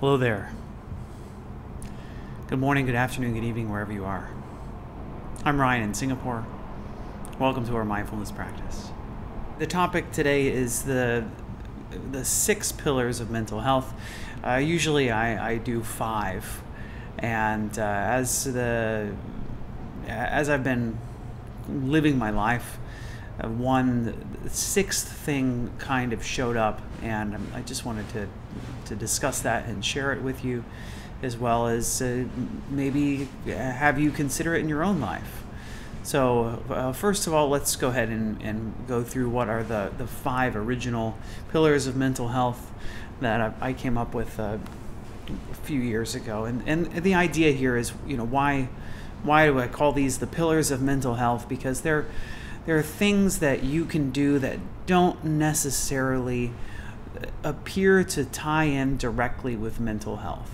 Hello there. Good morning, good afternoon, good evening, wherever you are. I'm Ryan in Singapore. Welcome to our mindfulness practice. The topic today is the 6 pillars of mental health. Usually I do 5, and as I've been living my life, one sixth thing kind of showed up, and I just wanted to discuss that and share it with you, as well as maybe have you consider it in your own life. So first of all, let's go ahead and go through what are the 5 original pillars of mental health that I came up with a few years ago. And the idea here is, why do I call these the pillars of mental health? Because there are things that you can do that don't necessarily appear to tie in directly with mental health.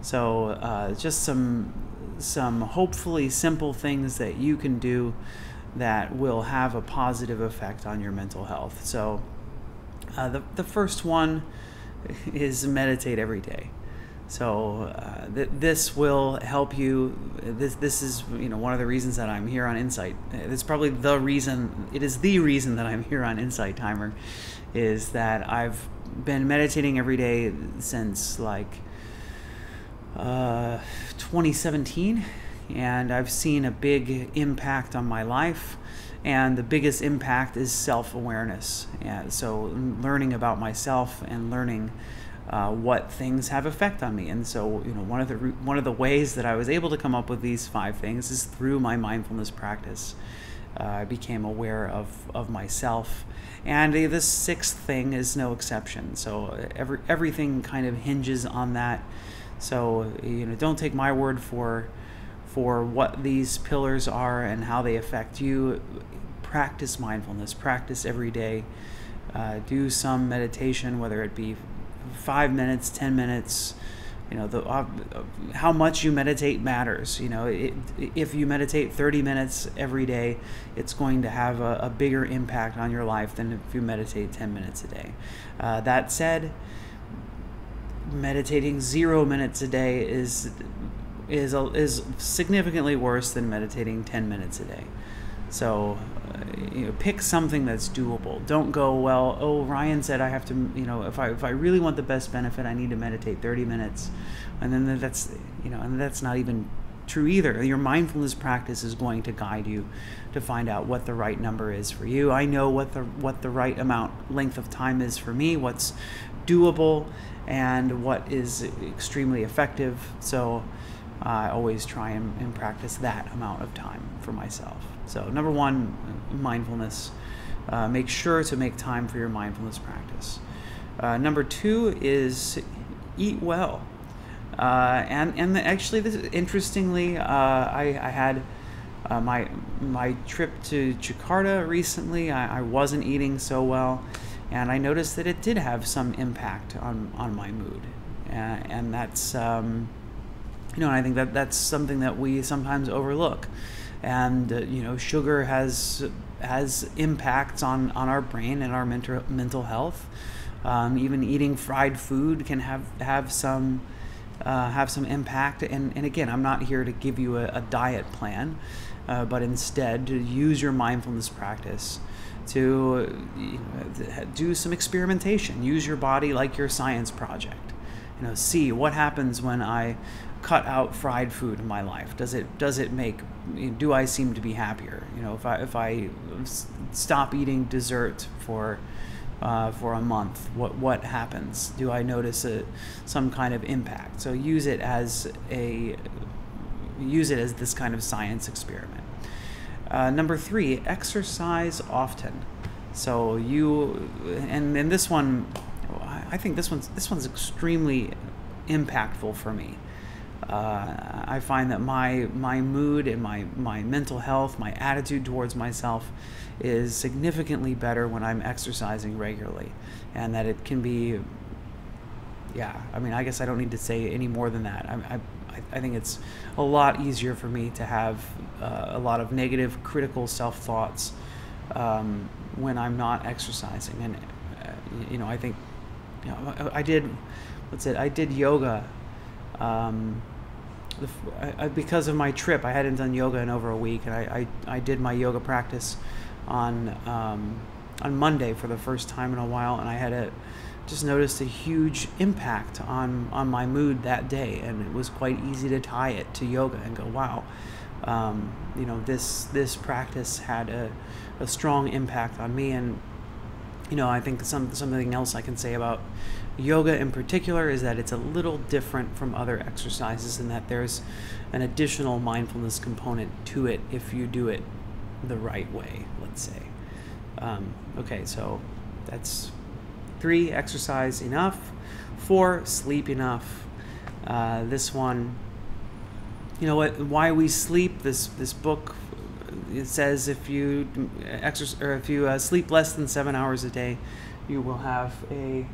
So just some hopefully simple things that you can do that will have a positive effect on your mental health. So the first one is meditate every day. So this will help you. This is one of the reasons that I'm here on Insight. It's probably the reason. It is the reason that I'm here on Insight Timer, is that I've been meditating every day since 2017, and I've seen a big impact on my life. And the biggest impact is self-awareness. And so learning about myself and learning what things have effect on me. And so one of the ways that I was able to come up with these 5 things is through my mindfulness practice. I became aware of myself, and this 6th thing is no exception. So everything kind of hinges on that. So don't take my word for what these pillars are and how they affect you. Practice mindfulness. Practice every day. Do some meditation, whether it be 5 minutes, 10 minutes. How much you meditate matters. If you meditate 30 minutes every day, it's going to have a bigger impact on your life than if you meditate 10 minutes a day. That said, meditating 0 minutes a day is significantly worse than meditating 10 minutes a day. So pick something that's doable. Don't go, well, oh, Ryan said I have to, if I really want the best benefit, I need to meditate 30 minutes. And then that's not even true either. Your mindfulness practice is going to guide you to find out what the right number is for you. I know what the right length of time is for me, what's doable, and what is extremely effective. So I always try and practice that amount of time for myself. So number 1, mindfulness. Make sure to make time for your mindfulness practice. Number 2 is eat well. Actually, interestingly, I had my trip to Jakarta recently. I wasn't eating so well, and I noticed that it did have some impact on my mood, and that's and I think that's something that we sometimes overlook. And sugar has impacts on our brain and our mental health. Even eating fried food can have some impact. And again, I'm not here to give you a diet plan, but instead to use your mindfulness practice to do some experimentation. Use your body like your science project. See what happens when I cut out fried food in my life. Does it make? Do I seem to be happier? If I stop eating dessert for a month, what happens? Do I notice some kind of impact? So use it as this kind of science experiment. Number 3, exercise often. So and this one, I think this one's extremely impactful for me. I find that my mood and my mental health, my attitude towards myself is significantly better when I'm exercising regularly. And that it can be, I guess I don't need to say any more than that. I think it's a lot easier for me to have a lot of negative, critical self-thoughts when I'm not exercising. And, I think I did, I did yoga. Because of my trip, I hadn't done yoga in over a week, and I did my yoga practice on Monday for the first time in a while, and I had just noticed a huge impact on my mood that day, and it was quite easy to tie it to yoga and go, wow, this practice had a strong impact on me. And I think something else I can say about yoga in particular is that it's a little different from other exercises in that there's an additional mindfulness component to it if you do it the right way, let's say. Okay, so that's 3, exercise enough. 4, sleep enough. This one, why we sleep. This book, it says if you sleep less than 7 hours a day, you will have a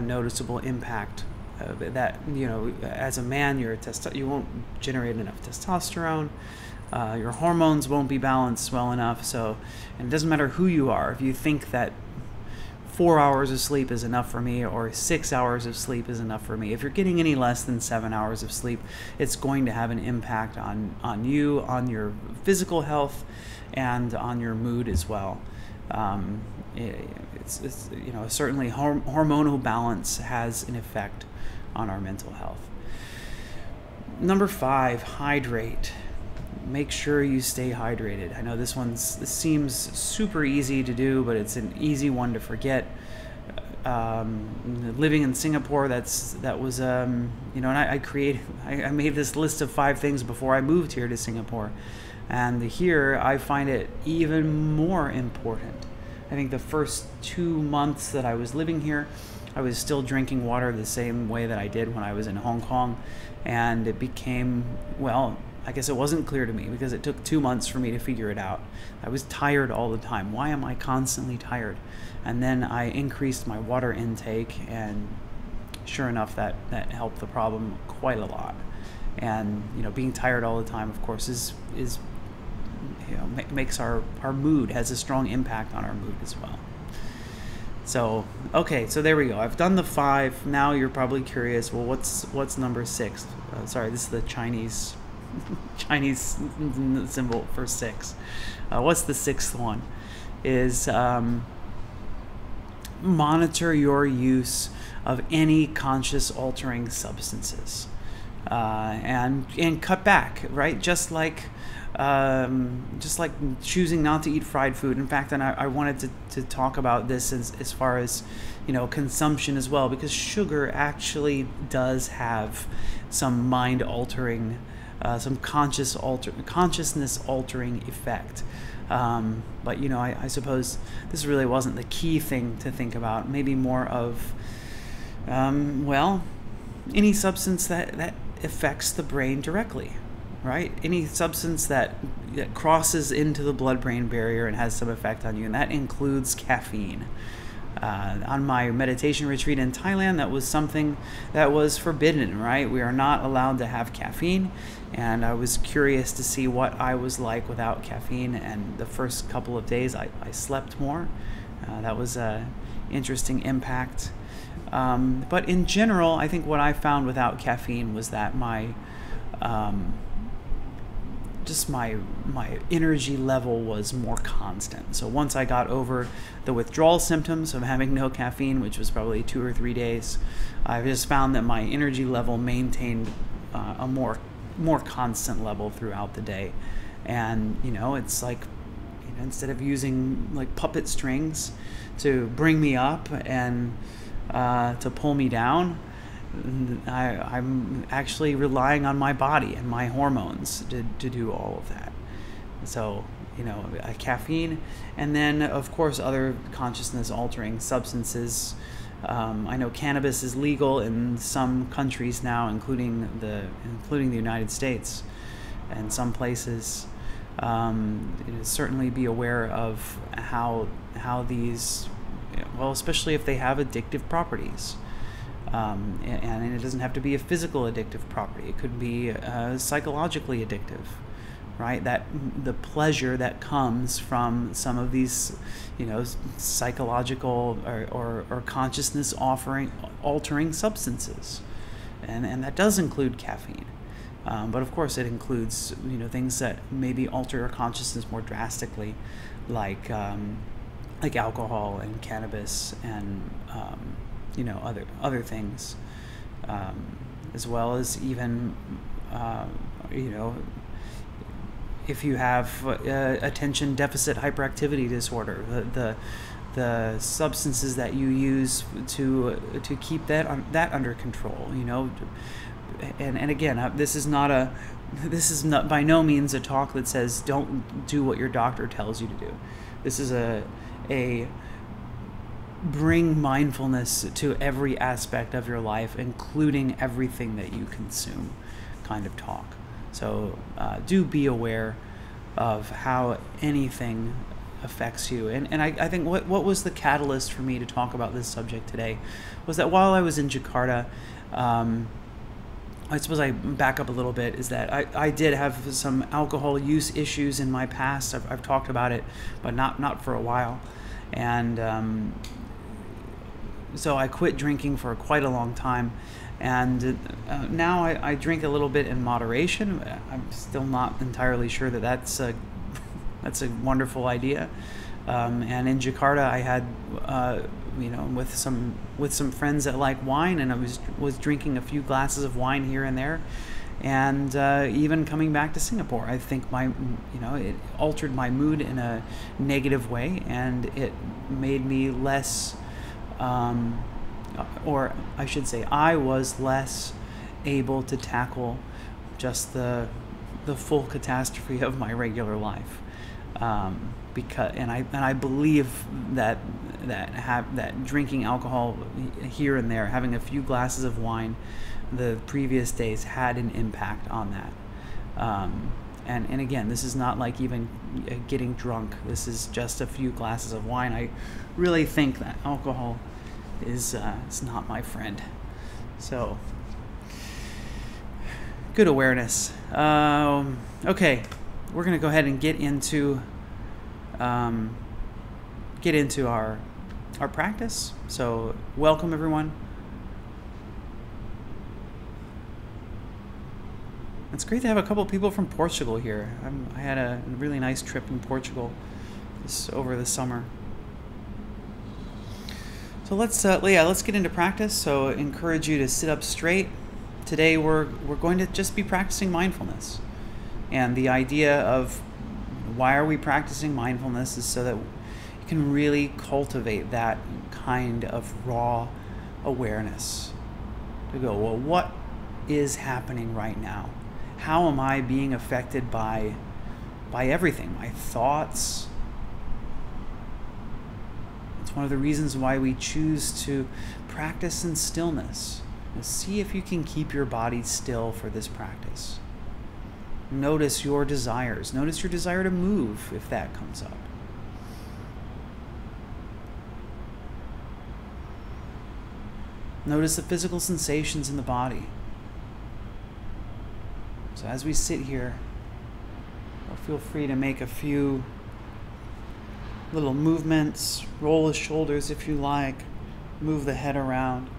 noticeable impact. That as a man, you won't generate enough testosterone. Your hormones won't be balanced well enough. So, and it doesn't matter who you are. If you think that 4 hours of sleep is enough for me, or 6 hours of sleep is enough for me, if you're getting any less than 7 hours of sleep, it's going to have an impact on you, on your physical health, and on your mood as well. It's certainly hormonal balance has an effect on our mental health. Number 5, hydrate. Make sure you stay hydrated. I know this seems super easy to do, but it's an easy one to forget. Living in Singapore, and I made this list of 5 things before I moved here to Singapore, and here I find it even more important. I think the first 2 months that I was living here, I was still drinking water the same way that I did when I was in Hong Kong, and it became, I guess it wasn't clear to me because it took 2 months for me to figure it out. I was tired all the time. Why am I constantly tired? And then I increased my water intake, and sure enough, that helped the problem quite a lot. And being tired all the time, of course, is makes our mood, has a strong impact on our mood as well. So okay, so there we go. I've done the 5. Now you're probably curious, well, what's number 6? Sorry, this is the Chinese symbol for 6. What's the 6th one? Is monitor your use of any conscious altering substances, and cut back, right? Just like choosing not to eat fried food. In fact, and I wanted to talk about this as far as consumption as well, because sugar actually does have some mind altering, some consciousness altering effect. But I suppose this really wasn't the key thing to think about. Maybe more of any substance that affects the brain directly. Right? Any substance that crosses into the blood-brain barrier and has some effect on you, and that includes caffeine. On my meditation retreat in Thailand, that was something that was forbidden, right? We are not allowed to have caffeine, and I was curious to see what I was like without caffeine, and the first couple of days I slept more. That was an interesting impact. But in general, I think what I found without caffeine was that my energy level was more constant. So once I got over the withdrawal symptoms of having no caffeine, which was probably 2 or 3 days, I just found that my energy level maintained a more constant level throughout the day. And it's like, instead of using like puppet strings to bring me up and to pull me down, I'm actually relying on my body and my hormones to do all of that. So, caffeine, and then of course other consciousness altering substances. I know cannabis is legal in some countries now, including the United States, and some places. Certainly be aware of how these, especially if they have addictive properties. And it doesn't have to be a physical addictive property. It could be psychologically addictive. right? That the pleasure that comes from some of these, psychological or consciousness altering substances, and that does include caffeine. But of course, it includes things that maybe alter your consciousness more drastically, like alcohol and cannabis and other things, as well as even if you have attention deficit hyperactivity disorder, the substances that you use to keep that under control, and again, this is not by no means a talk that says don't do what your doctor tells you to do. This is a bring mindfulness to every aspect of your life, including everything that you consume kind of talk. So do be aware of how anything affects you. And I think what was the catalyst for me to talk about this subject today was that while I was in Jakarta, I suppose I back up a little bit, is that I did have some alcohol use issues in my past. I've talked about it, but not for a while. And so I quit drinking for quite a long time. And now I drink a little bit in moderation. I'm still not entirely sure that that's a wonderful idea. And in Jakarta, I had with some friends that like wine, and I was drinking a few glasses of wine here and there. And even coming back to Singapore, I think it altered my mood in a negative way, and it made me less. Or I should say, I was less able to tackle just the full catastrophe of my regular life, because I believe that drinking alcohol here and there, having a few glasses of wine the previous days, had an impact on that. And again, this is not like even getting drunk. This is just a few glasses of wine. I really think that alcohol is not my friend. So good awareness. Okay, we're gonna go ahead and get into our practice. So welcome everyone. It's great to have a couple of people from Portugal here. I had a really nice trip in Portugal over the summer. So let's get into practice. So I encourage you to sit up straight. Today we're going to just be practicing mindfulness. And the idea of why are we practicing mindfulness is so that you can really cultivate that kind of raw awareness. To go, well, what is happening right now? How am I being affected by everything? My thoughts. It's one of the reasons why we choose to practice in stillness. See if you can keep your body still for this practice. Notice your desires. Notice your desire to move if that comes up. Notice the physical sensations in the body. So as we sit here, feel free to make a few little movements. Roll the shoulders if you like. Move the head around.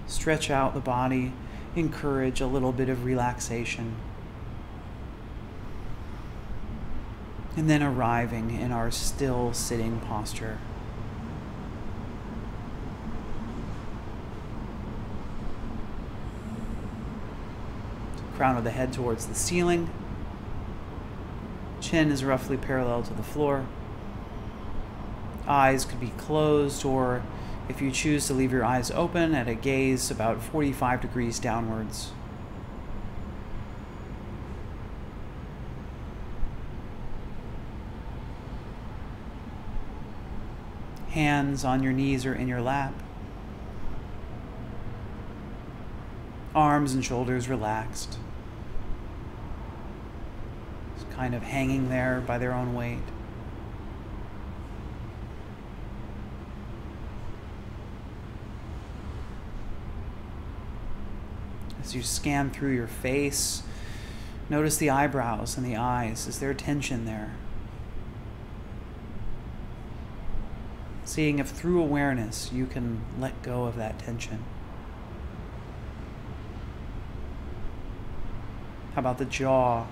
Stretch out the body. Encourage a little bit of relaxation. And then arriving in our still sitting posture. Crown of the head towards the ceiling. Chin is roughly parallel to the floor. Eyes could be closed, or if you choose to leave your eyes open, at a gaze about 45 degrees downwards. Hands on your knees or in your lap. Arms and shoulders relaxed. Just kind of hanging there by their own weight. As you scan through your face, Notice the eyebrows and the eyes. Is there tension there? Seeing if through awareness you can let go of that tension. How about the jaw?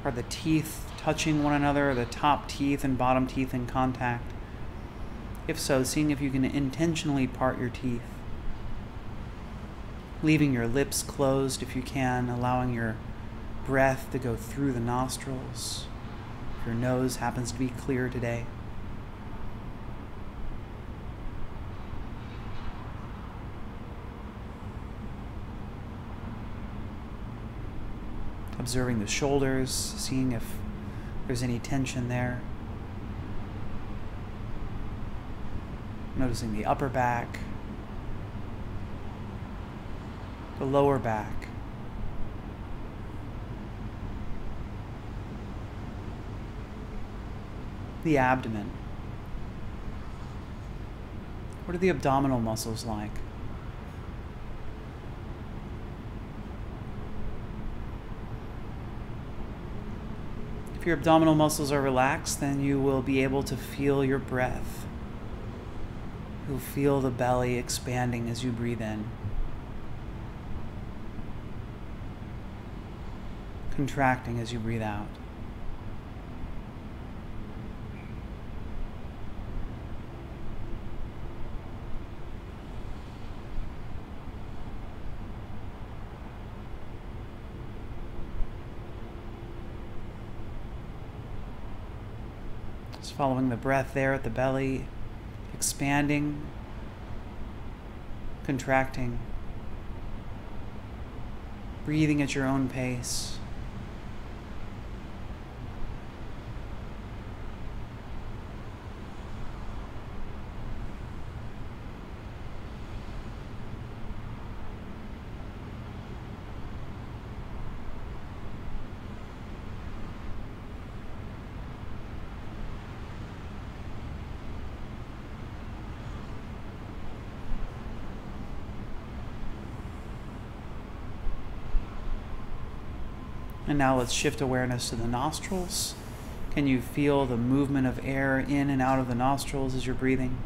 Are the teeth touching one another? Are the top teeth and bottom teeth in contact? If so, seeing if you can intentionally part your teeth. Leaving your lips closed if you can, allowing your breath to go through the nostrils. If your nose happens to be clear today. Observing the shoulders, seeing if there's any tension there. Noticing the upper back, the lower back, the abdomen. What are the abdominal muscles like? If your abdominal muscles are relaxed, then you will be able to feel your breath. You'll feel the belly expanding as you breathe in, contracting as you breathe out. Just following the breath there at the belly, expanding, contracting, breathing at your own pace. And now let's shift awareness to the nostrils. Can you feel the movement of air in and out of the nostrils as you're breathing?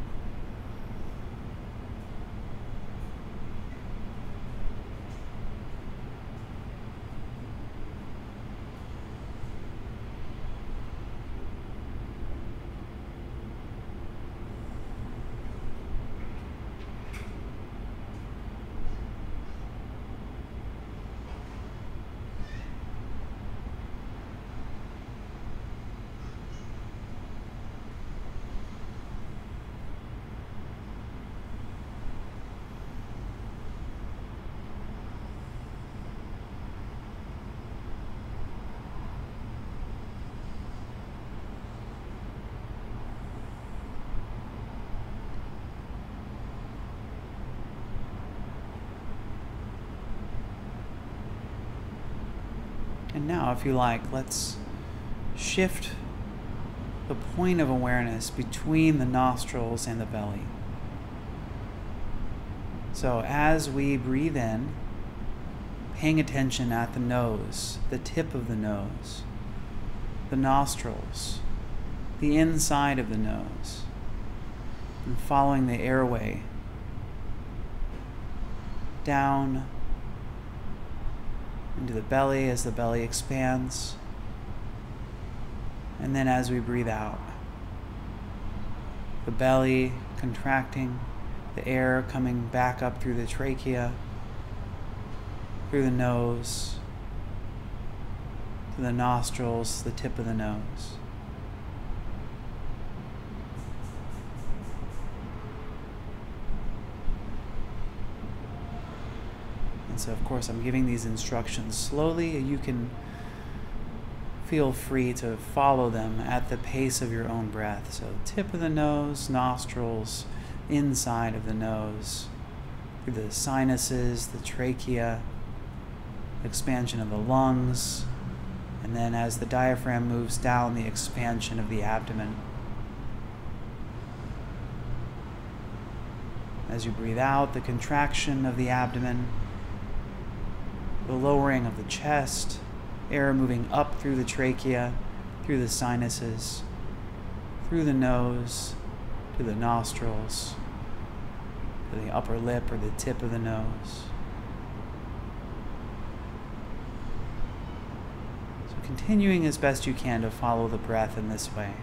And now, if you like, let's shift the point of awareness between the nostrils and the belly. So as we breathe in, paying attention at the nose, the tip of the nose, the nostrils, the inside of the nose, and following the airway down into the belly as the belly expands, and then as we breathe out, the belly contracting, the air coming back up through the trachea, through the nose, to the nostrils, the tip of the nose. So of course I'm giving these instructions slowly. You can feel free to follow them at the pace of your own breath. So tip of the nose, nostrils, inside of the nose, through the sinuses, the trachea, expansion of the lungs, and then as the diaphragm moves down, the expansion of the abdomen. As you breathe out, the contraction of the abdomen, the lowering of the chest, air moving up through the trachea, through the sinuses, through the nose, to the nostrils, to the upper lip or the tip of the nose. So continuing as best you can to follow the breath in this way.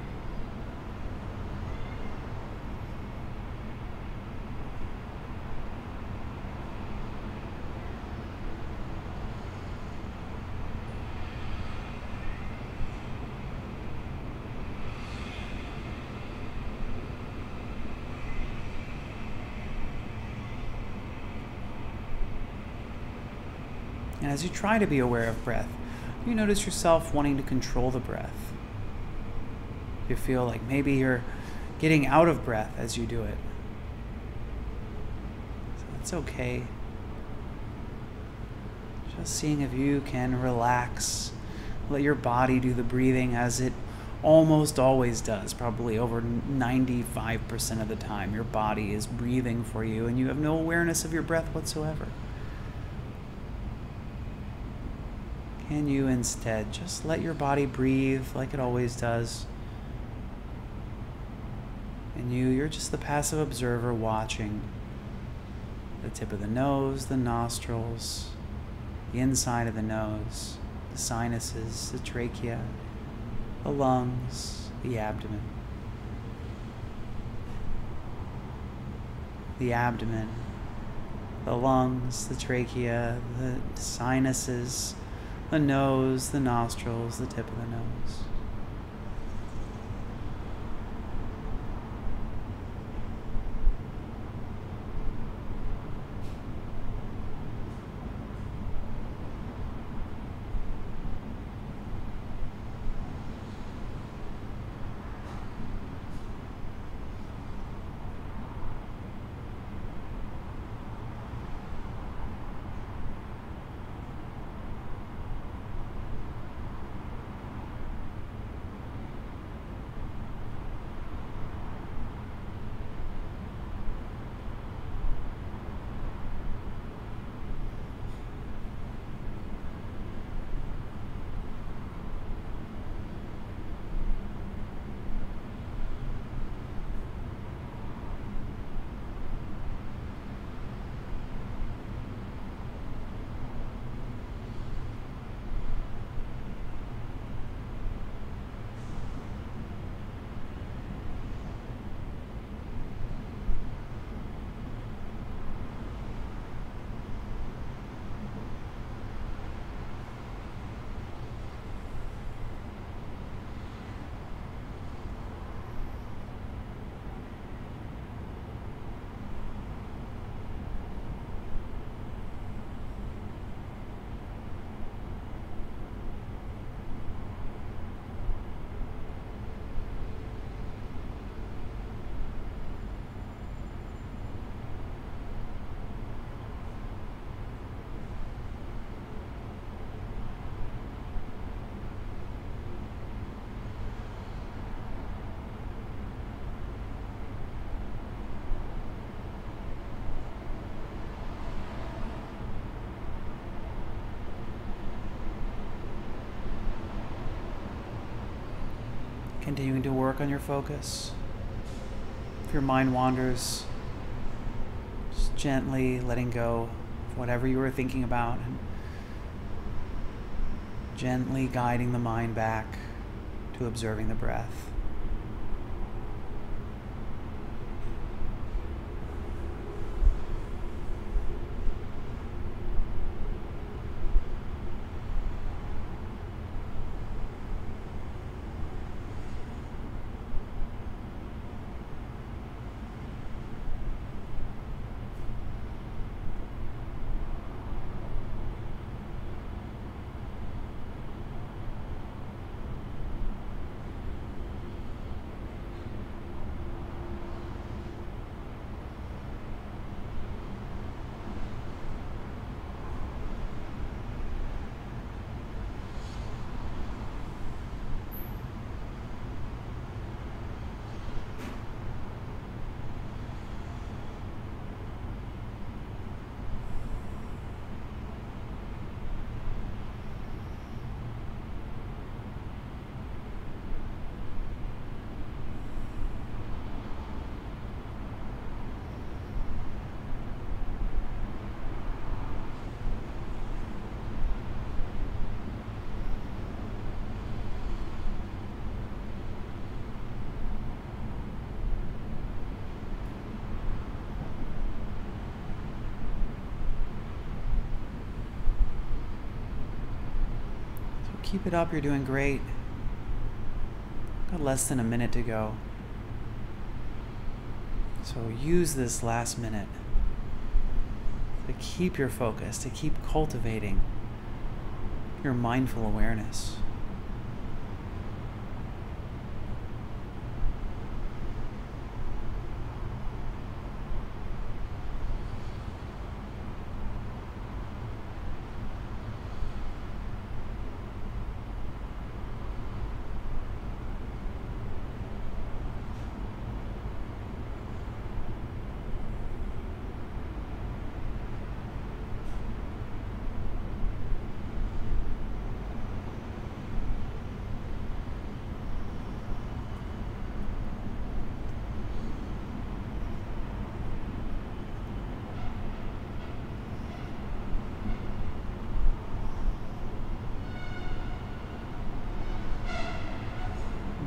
And as you try to be aware of breath, you notice yourself wanting to control the breath. You feel like maybe you're getting out of breath as you do it. So that's okay. Just seeing if you can relax, let your body do the breathing as it almost always does, probably over 95% of the time. Your body is breathing for you and you have no awareness of your breath whatsoever. Can you instead just let your body breathe like it always does? And you're just the passive observer watching the tip of the nose, the nostrils, the inside of the nose, the sinuses, the trachea, the lungs, the abdomen. The abdomen, the lungs, the trachea, the sinuses, the nose, the nostrils, the tip of the nose. Continuing to work on your focus. If your mind wanders, just gently letting go of whatever you were thinking about and gently guiding the mind back to observing the breath. Keep it up. You're doing great. Got less than a minute to go. So use this last minute to keep your focus, to keep cultivating your mindful awareness.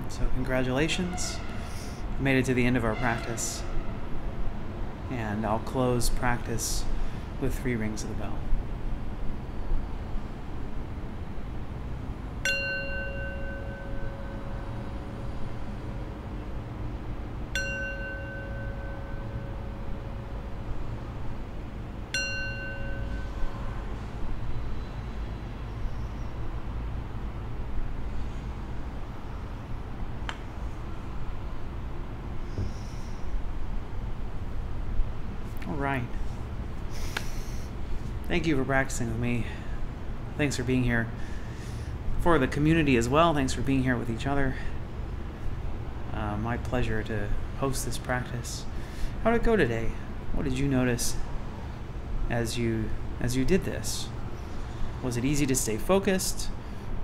So congratulations, we made it to the end of our practice, and I'll close practice with 3 rings of the bell. Right. Thank you for practicing with me. Thanks for being here. For the community as well, thanks for being here with each other. My pleasure to host this practice. How did it go today? What did you notice as you did this? Was it easy to stay focused?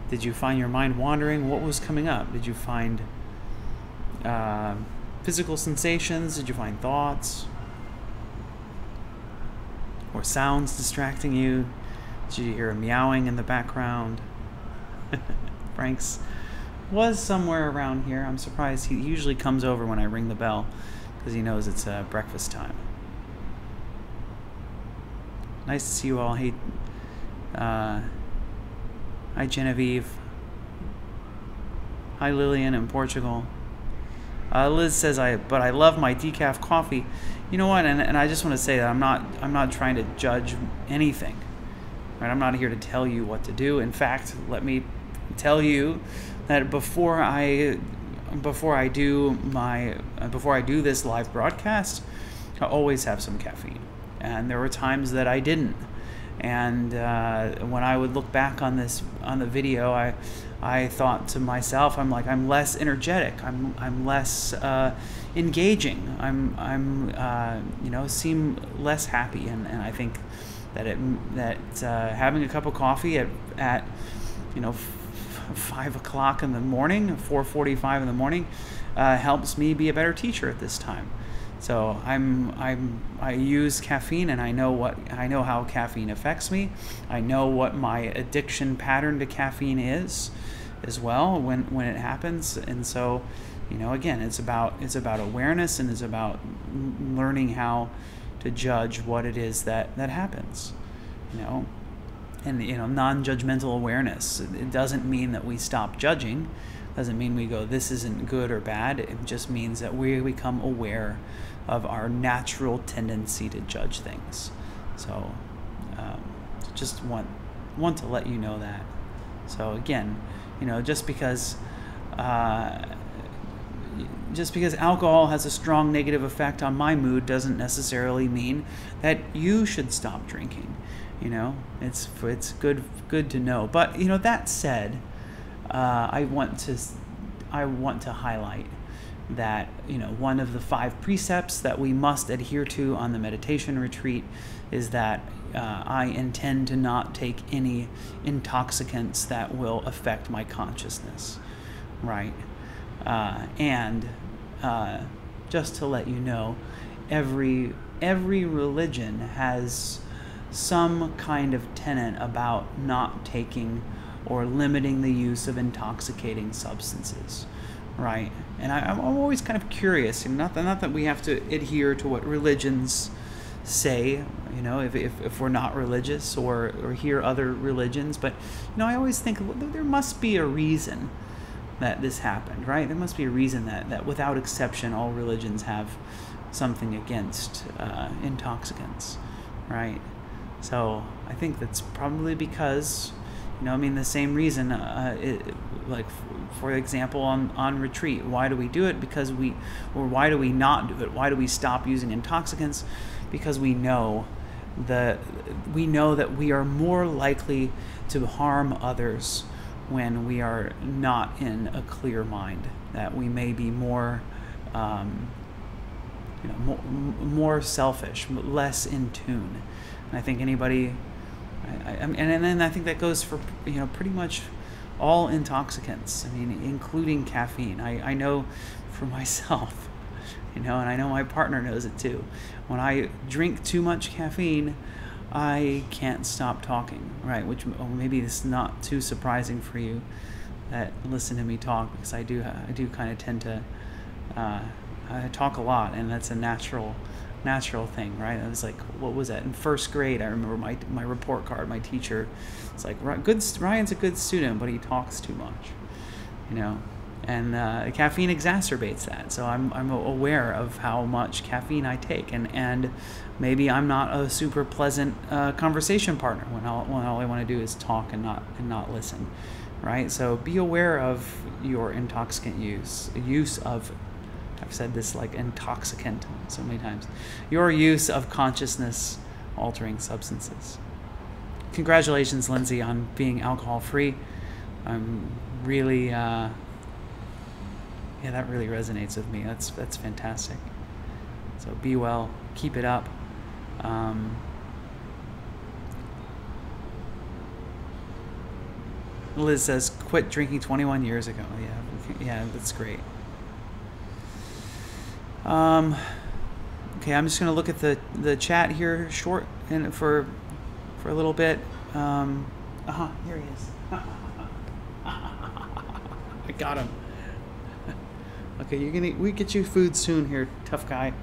Did you find your mind wandering? What was coming up? Did you find physical sensations? Did you find thoughts? Or sounds distracting you? Did you hear a meowing in the background? Frank's was somewhere around here. I'm surprised. He usually comes over when I ring the bell because he knows it's breakfast time. Nice to see you all. Hey, hi Genevieve. Hi Lillian in Portugal. Liz says, but I love my decaf coffee. You know what? And I just want to say that I'm not trying to judge anything. Right? I'm not here to tell you what to do. In fact, let me tell you that before I do this live broadcast, I always have some caffeine. And there were times that I didn't. And when I would look back on the video, I thought to myself, I'm less energetic. I'm less engaging. I'm seem less happy. And I think that having a cup of coffee at 5 o'clock in the morning, 4:45 in the morning, helps me be a better teacher at this time. So I use caffeine, and I know how caffeine affects me. I know what my addiction pattern to caffeine is as well when it happens. And so, again, it's about awareness, and it's about learning how to judge what it is that happens. And non-judgmental awareness. It doesn't mean that we stop judging. Doesn't mean we go, this isn't good or bad. It just means that we become aware of our natural tendency to judge things. So just want to let you know that. So again, just because alcohol has a strong negative effect on my mood doesn't necessarily mean that you should stop drinking. It's good to know. But that said, I want to highlight that one of the 5 precepts that we must adhere to on the meditation retreat is that I intend to not take any intoxicants that will affect my consciousness, right? And just to let you know, every religion has some kind of tenet about not taking or limiting the use of intoxicating substances, right? And I'm always kind of curious, not that we have to adhere to what religions say, if we're not religious or hear other religions. But, I always think there must be a reason that this happened, right? There must be a reason that without exception, all religions have something against intoxicants, right? So I think that's probably because, the same reason, like, for example, on retreat, why do we do it? Or why do we not do it? Why do we stop using intoxicants? Because we know that we are more likely to harm others when we are not in a clear mind, that we may be more more selfish, less in tune. And I think anybody, and then I think that goes for pretty much all intoxicants. I mean, including caffeine. I know for myself, and I know my partner knows it too. When I drink too much caffeine, I can't stop talking, right? Which maybe it's not too surprising for you that listen to me talk, because I do kind of tend to I talk a lot, and that's a natural thing, right? I was like, what was that in first grade? I remember my report card. My teacher, it's like, Ryan's a good student, but he talks too much, And caffeine exacerbates that. So I'm aware of how much caffeine I take, and maybe I'm not a super pleasant conversation partner when all I want to do is talk and not listen, right? So be aware of your intoxicant use of. I've said this like intoxicant so many times. Your use of consciousness altering substances. Congratulations, Lindsay, on being alcohol free. I'm really. Yeah, that really resonates with me. That's fantastic. So be well, keep it up. Liz says, quit drinking 21 years ago. Yeah, that's great. Okay, I'm just going to look at the chat here short and for a little bit. Here he is. I got him. Okay, we get you food soon here, tough guy.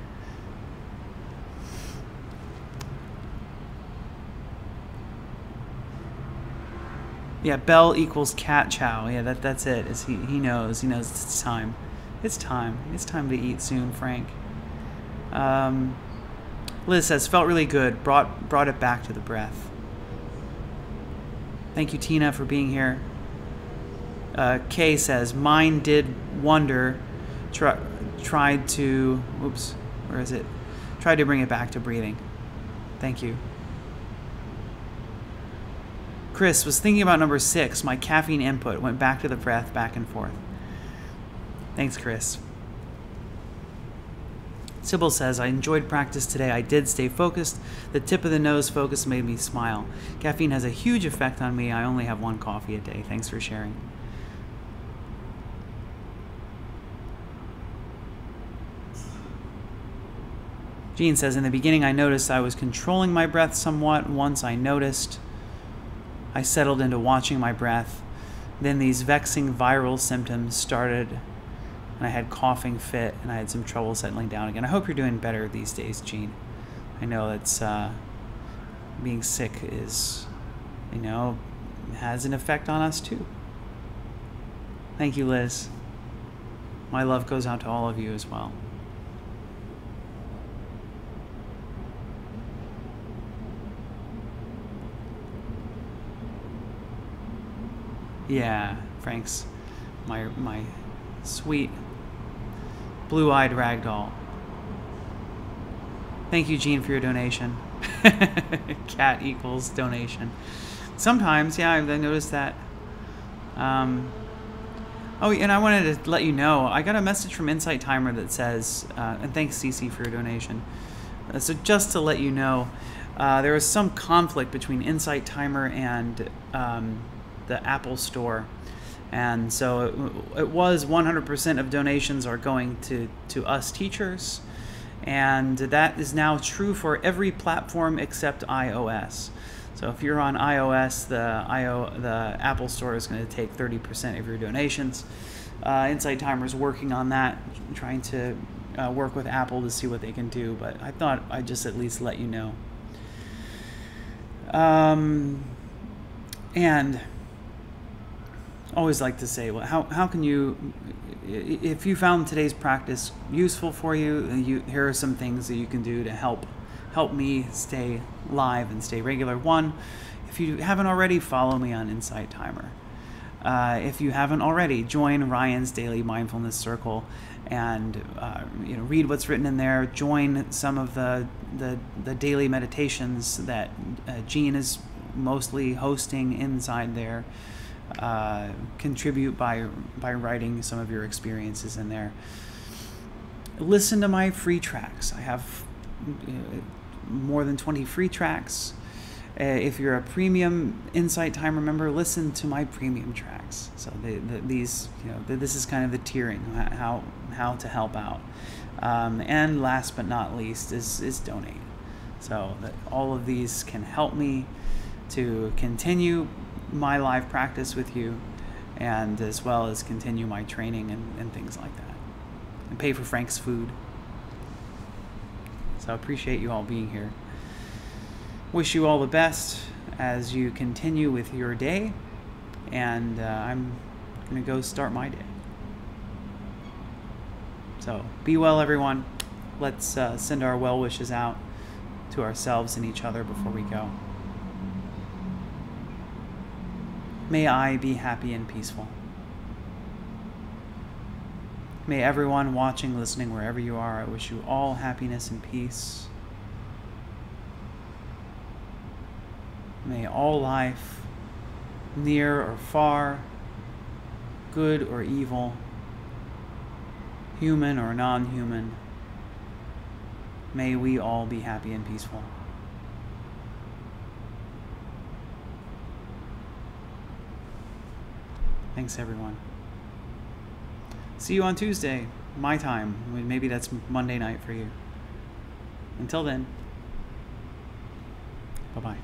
Yeah, bell equals cat chow. Yeah, that's it. He knows it's time. It's time to eat soon, Frank. Liz says, felt really good. Brought it back to the breath. Thank you, Tina, for being here. Kay says, mine did wonder. Tried to bring it back to breathing. Thank you. Chris was thinking about number 6. My caffeine input went back to the breath, back and forth. Thanks, Chris. Sybil says, I enjoyed practice today. I did stay focused. The tip of the nose focus made me smile. Caffeine has a huge effect on me. I only have 1 coffee a day. Thanks for sharing. Jean says, in the beginning I noticed I was controlling my breath somewhat. Once I noticed, I settled into watching my breath. Then these vexing viral symptoms started, and I had coughing fit, and I had some trouble settling down again. I hope you're doing better these days, Jean. I know it's being sick is, has an effect on us too. Thank you, Liz. My love goes out to all of you as well. Yeah, Frank's my sweet blue-eyed ragdoll. Thank you, Jean, for your donation. Cat equals donation. Sometimes, yeah, I noticed that. Oh, and I wanted to let you know, I got a message from Insight Timer that says, and thanks, Cece, for your donation. So just to let you know, there was some conflict between Insight Timer and the Apple Store. And so it was 100% of donations are going to us teachers. And that is now true for every platform except iOS. So if you're on iOS, the Apple Store is going to take 30% of your donations. Insight Timer is working on that, trying to work with Apple to see what they can do, but I thought I'd just at least let you know. And always like to say, well, how can you, if you found today's practice useful for you, here are some things that you can do to help me stay live and stay regular. One, if you haven't already, follow me on Insight Timer. If you haven't already, join Ryan's Daily Mindfulness Circle and read what's written in there. Join some of the daily meditations that Jean is mostly hosting inside there. Contribute by writing some of your experiences in there. Listen to my free tracks. I have more than 20 free tracks. If you're a premium Insight Timer member, listen to my premium tracks. So these, this is kind of the tiering, how to help out. And last but not least is donate. So that all of these can help me to continue my live practice with you, and as well as continue my training and things like that, and pay for Frank's food. So I appreciate you all being here. Wish you all the best as you continue with your day, and I'm going to go start my day. So be well, everyone. Let's send our well wishes out to ourselves and each other before we go. May I be happy and peaceful. May everyone watching, listening, wherever you are, I wish you all happiness and peace. May all life, near or far, good or evil, human or non-human, may we all be happy and peaceful. Thanks, everyone. See you on Tuesday, my time. Maybe that's Monday night for you. Until then, bye-bye.